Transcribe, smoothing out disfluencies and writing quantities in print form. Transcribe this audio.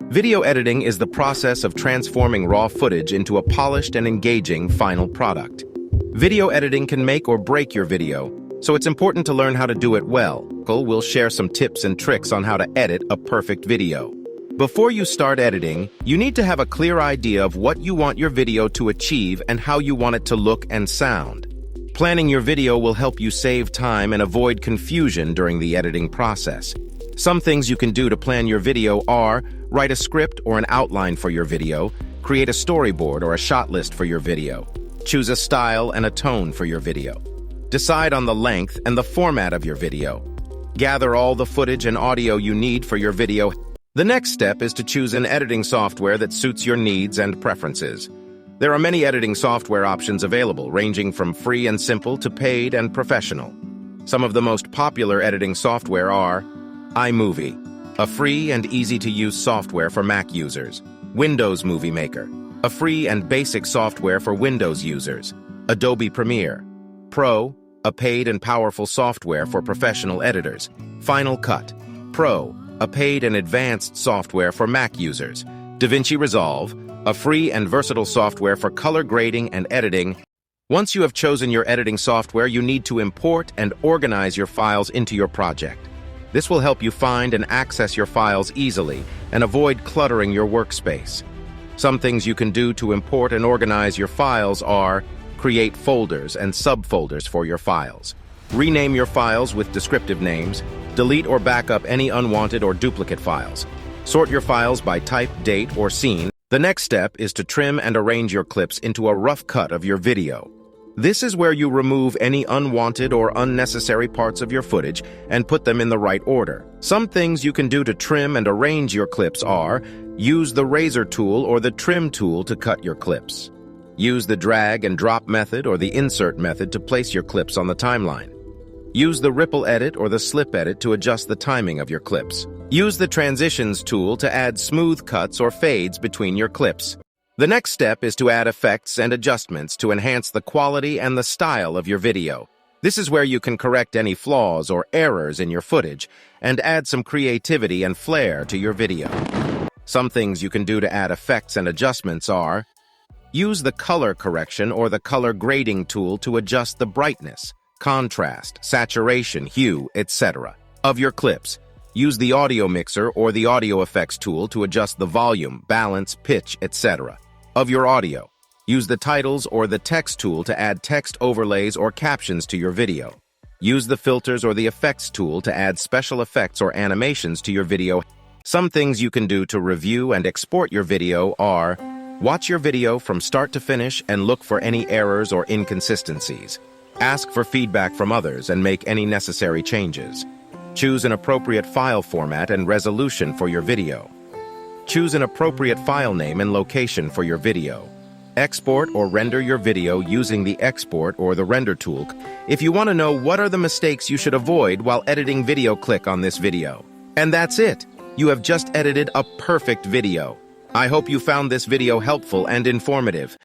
Video editing is the process of transforming raw footage into a polished and engaging final product. Video editing can make or break your video, so it's important to learn how to do it well. We'll share some tips and tricks on how to edit a perfect video. Before you start editing, you need to have a clear idea of what you want your video to achieve and how you want it to look and sound. Planning your video will help you save time and avoid confusion during the editing process. Some things you can do to plan your video are: write a script or an outline for your video, create a storyboard or a shot list for your video, choose a style and a tone for your video, decide on the length and the format of your video, gather all the footage and audio you need for your video. The next step is to choose an editing software that suits your needs and preferences. There are many editing software options available, ranging from free and simple to paid and professional. Some of the most popular editing software are iMovie, a free and easy-to-use software for Mac users; Windows Movie Maker, a free and basic software for Windows users; Adobe Premiere Pro, a paid and powerful software for professional editors; Final Cut Pro, a paid and advanced software for Mac users; DaVinci Resolve, a free and versatile software for color grading and editing. Once you have chosen your editing software, you need to import and organize your files into your project. This will help you find and access your files easily and avoid cluttering your workspace. Some things you can do to import and organize your files are: create folders and subfolders for your files, rename your files with descriptive names, delete or back up any unwanted or duplicate files, sort your files by type, date, or scene. The next step is to trim and arrange your clips into a rough cut of your video. This is where you remove any unwanted or unnecessary parts of your footage and put them in the right order. Some things you can do to trim and arrange your clips are: use the razor tool or the trim tool to cut your clips. Use the drag and drop method or the insert method to place your clips on the timeline. Use the ripple edit or the slip edit to adjust the timing of your clips. Use the transitions tool to add smooth cuts or fades between your clips. The next step is to add effects and adjustments to enhance the quality and the style of your video. This is where you can correct any flaws or errors in your footage and add some creativity and flair to your video. Some things you can do to add effects and adjustments are: use the color correction or the color grading tool to adjust the brightness, contrast, saturation, hue, etc. of your clips. Use the audio mixer or the audio effects tool to adjust the volume, balance, pitch, etc. of your audio. Use the titles or the text tool to add text overlays or captions to your video. Use the filters or the effects tool to add special effects or animations to your video. Some things you can do to review and export your video are: watch your video from start to finish and look for any errors or inconsistencies. Ask for feedback from others and make any necessary changes. Choose an appropriate file format and resolution for your video. Choose an appropriate file name and location for your video. Export or render your video using the export or the render tool. If you want to know what are the mistakes you should avoid while editing video, click on this video. And that's it. You have just edited a perfect video. I hope you found this video helpful and informative.